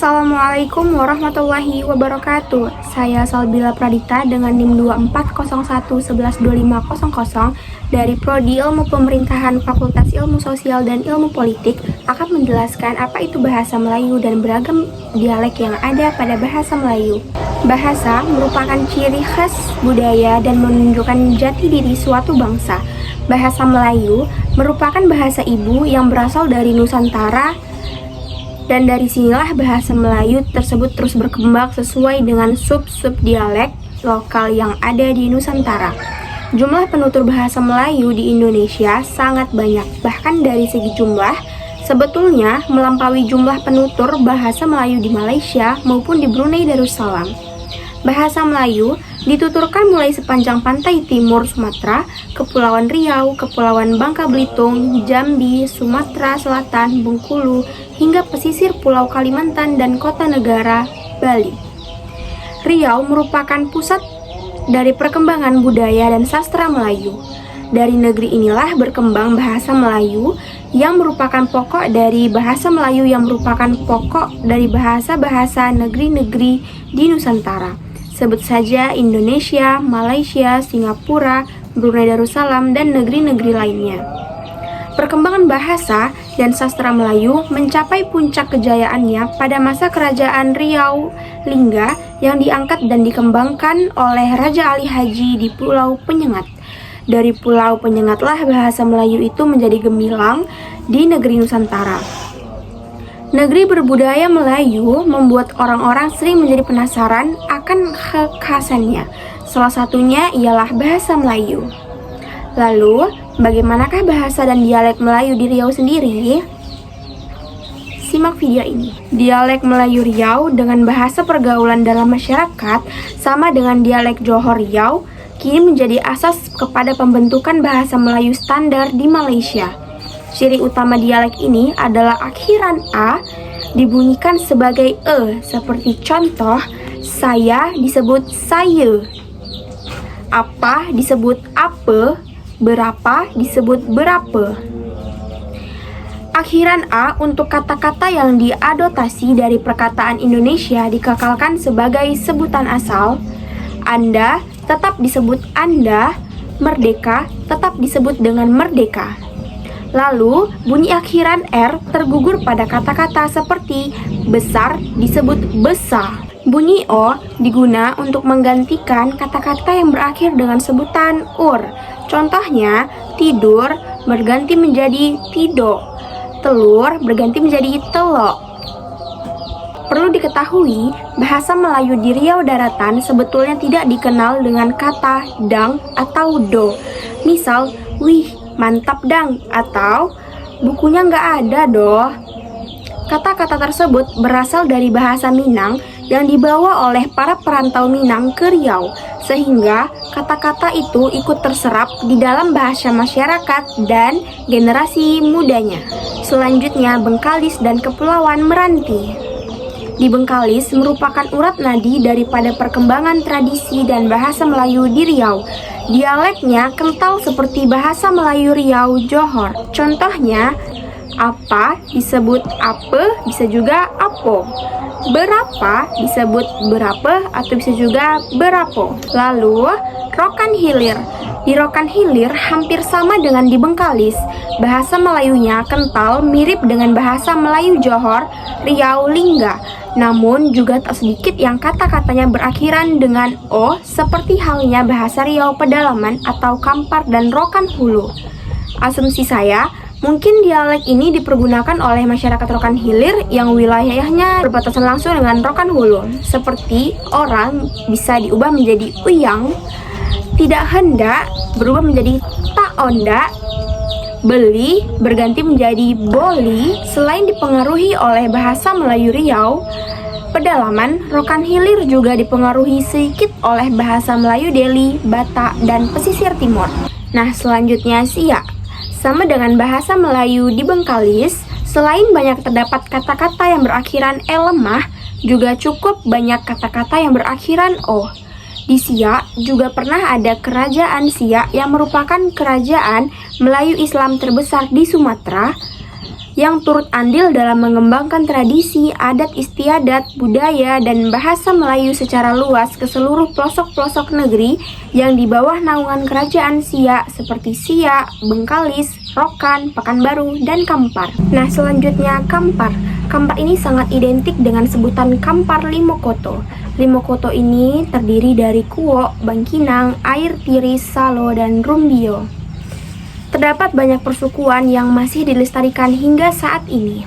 Assalamualaikum warahmatullahi wabarakatuh. Saya Salbila Pradita dengan NIM 2401112500 dari Prodi Ilmu Pemerintahan Fakultas Ilmu Sosial dan Ilmu Politik akan menjelaskan apa itu bahasa Melayu dan beragam dialek yang ada pada bahasa Melayu. Bahasa merupakan ciri khas budaya dan menunjukkan jati diri suatu bangsa. Bahasa Melayu merupakan bahasa ibu yang berasal dari Nusantara, dan dari sinilah bahasa Melayu tersebut terus berkembang sesuai dengan sub-sub dialek lokal yang ada di Nusantara. Jumlah penutur bahasa Melayu di Indonesia sangat banyak, bahkan dari segi jumlah, sebetulnya melampaui jumlah penutur bahasa Melayu di Malaysia maupun di Brunei Darussalam. Bahasa Melayu dituturkan mulai sepanjang pantai timur Sumatera, Kepulauan Riau, Kepulauan Bangka Belitung, Jambi, Sumatera Selatan, Bengkulu, hingga pesisir Pulau Kalimantan dan kota negara Bali. Riau merupakan pusat dari perkembangan budaya dan sastra Melayu. Dari negeri inilah berkembang bahasa Melayu yang merupakan pokok dari bahasa Melayu yang merupakan pokok dari bahasa-bahasa negeri-negeri di Nusantara. Sebut saja Indonesia, Malaysia, Singapura, Brunei Darussalam, dan negeri-negeri lainnya. Perkembangan bahasa dan sastra Melayu mencapai puncak kejayaannya pada masa kerajaan Riau Lingga yang diangkat dan dikembangkan oleh Raja Ali Haji di Pulau Penyengat. Dari Pulau Penyengatlah bahasa Melayu itu menjadi gemilang di negeri Nusantara. Negeri berbudaya Melayu membuat orang-orang sering menjadi penasaran akan kekhasannya. Salah satunya ialah bahasa Melayu. Lalu, bagaimanakah bahasa dan dialek Melayu di Riau sendiri? Simak video ini. Dialek Melayu Riau dengan bahasa pergaulan dalam masyarakat sama dengan dialek Johor Riau kini menjadi asas kepada pembentukan bahasa Melayu standar di Malaysia. Ciri utama dialek ini adalah akhiran A dibunyikan sebagai E, seperti contoh, saya disebut saya, apa disebut apa, berapa disebut berapa. Akhiran A untuk kata-kata yang diadoptasi dari perkataan Indonesia dikekalkan sebagai sebutan asal. Anda tetap disebut Anda, merdeka tetap disebut dengan merdeka. Lalu, bunyi akhiran R tergugur pada kata-kata seperti besar disebut besa. Bunyi O diguna untuk menggantikan kata-kata yang berakhir dengan sebutan ur. Contohnya, tidur berganti menjadi tido, telur berganti menjadi telo. Perlu diketahui, bahasa Melayu di Riau Daratan sebetulnya tidak dikenal dengan kata dang atau do. Misal, wih, mantap dang, atau bukunya nggak ada doh. Kata-kata tersebut berasal dari bahasa Minang yang dibawa oleh para perantau Minang ke Riau, sehingga kata-kata itu ikut terserap di dalam bahasa masyarakat dan generasi mudanya. Selanjutnya, Bengkalis dan Kepulauan Meranti. Di Bengkalis merupakan urat nadi daripada perkembangan tradisi dan bahasa Melayu di Riau. Dialeknya kental seperti bahasa Melayu Riau Johor. Contohnya, apa disebut apa, bisa juga apo. Berapa disebut berapa atau bisa juga berapo. Lalu, Rokan Hilir. Di Rokan Hilir hampir sama dengan di Bengkalis. Bahasa Melayunya kental mirip dengan bahasa Melayu Johor Riau Lingga. Namun juga tak sedikit yang kata-katanya berakhiran dengan O, seperti halnya bahasa Riau Pedalaman atau Kampar dan Rokan Hulu. Asumsi saya, mungkin dialek ini dipergunakan oleh masyarakat Rokan Hilir yang wilayahnya berbatasan langsung dengan Rokan Hulu. Seperti orang bisa diubah menjadi uyang, tidak hendak berubah menjadi tak onda, beli berganti menjadi boli. Selain dipengaruhi oleh bahasa Melayu Riau Pedalaman, Rokan Hilir juga dipengaruhi sedikit oleh bahasa Melayu Deli, Batak, dan pesisir timur. Nah, selanjutnya Siak. Sama dengan bahasa Melayu di Bengkalis, selain banyak terdapat kata-kata yang berakhiran E lemah, juga cukup banyak kata-kata yang berakhiran O. Di Siak juga pernah ada kerajaan Siak yang merupakan kerajaan Melayu Islam terbesar di Sumatera. yang turut andil dalam mengembangkan tradisi, adat istiadat, budaya, dan bahasa Melayu secara luas ke seluruh pelosok-pelosok negeri yang di bawah naungan kerajaan Siak seperti Siak, Bengkalis, Rokan, Pekanbaru, dan Kampar. Nah, selanjutnya Kampar. Kampar ini sangat identik dengan sebutan Kampar Limokoto. Limokoto ini terdiri dari Kuok, Bangkinang, Air Tiris, Salo, dan Rumbio. Terdapat banyak persukuan yang masih dilestarikan hingga saat ini.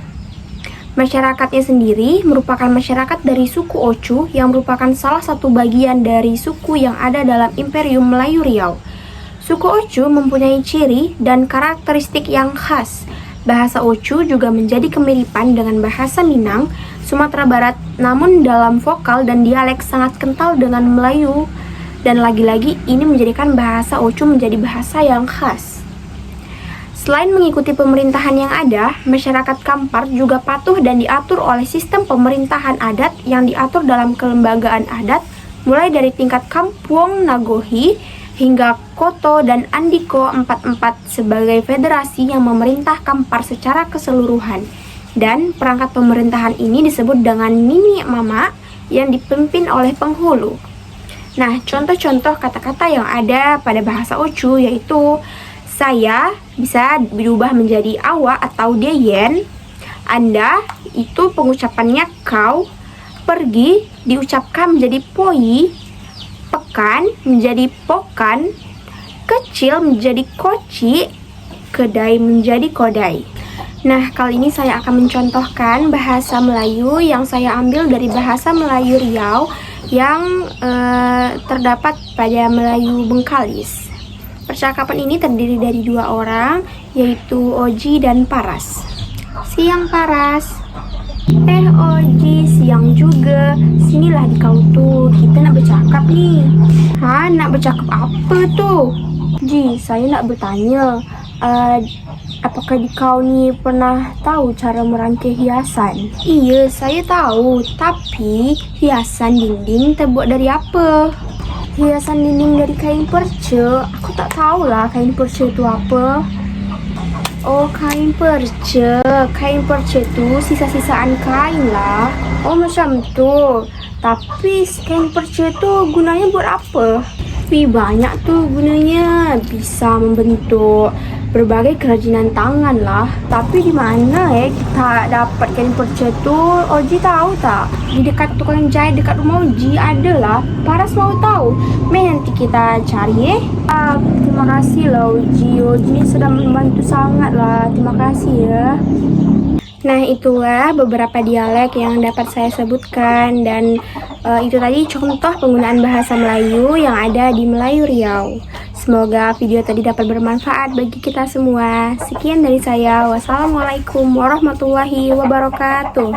Masyarakatnya sendiri merupakan masyarakat dari suku Ochu yang merupakan salah satu bagian dari suku yang ada dalam Imperium Melayu Riau. Suku Ochu mempunyai ciri dan karakteristik yang khas. Bahasa Ochu juga menjadi kemiripan dengan bahasa Minang, Sumatera Barat, namun dalam vokal dan dialek sangat kental dengan Melayu. Dan lagi-lagi ini menjadikan bahasa Ochu menjadi bahasa yang khas. Selain mengikuti pemerintahan yang ada, masyarakat Kampar juga patuh dan diatur oleh sistem pemerintahan adat yang diatur dalam kelembagaan adat, mulai dari tingkat Kampung Nagohi hingga Koto dan Andiko 44 sebagai federasi yang memerintah Kampar secara keseluruhan. Dan perangkat pemerintahan ini disebut dengan Mini Mama yang dipimpin oleh penghulu. Nah, contoh-contoh kata-kata yang ada pada bahasa Ochu yaitu saya bisa berubah menjadi awak atau deyen. Anda itu pengucapannya kau. Pergi diucapkan menjadi poi. Pekan menjadi pokan. Kecil menjadi koci. Kedai menjadi kodai. Nah, kali ini saya akan mencontohkan bahasa Melayu yang saya ambil dari bahasa Melayu Riau yang terdapat pada Melayu Bengkalis. Percakapan ini terdiri dari dua orang, yaitu Oji dan Paras. Siang Paras. Oji, siang juga. Sinilah di kau tuh, kita nak bercakap nih. Hah, nak bercakap apa tuh? Ji, saya nak bertanya, apakah di kau nih pernah tahu cara merangkai hiasan? Iya, saya tahu, tapi hiasan dinding terbuat dari apa? Hiasan dinding dari kain perca. Aku tak tahulah kain perca itu apa. Oh, kain perca. Kain perca itu sisa-sisaan kain lah. Oh, macam tu. Tapi kain perca itu gunanya buat apa? Banyak tuh gunanya. Bisa membentuk berbagai kerajinan tangan lah. Tapi di mana kita dapat kain perca tuh? Oji tahu tak? Di dekat tukang jahit dekat rumah Oji ada lah. Paras mau tahu? Nanti kita cari terima kasih lah Oji. Oji ini sudah membantu sangat lah. Terima kasih ya. Nah, itulah beberapa dialek yang dapat saya sebutkan dan itu tadi contoh penggunaan bahasa Melayu yang ada di Melayu Riau. Semoga video tadi dapat bermanfaat bagi kita semua. Sekian dari saya. Wassalamualaikum warahmatullahi wabarakatuh.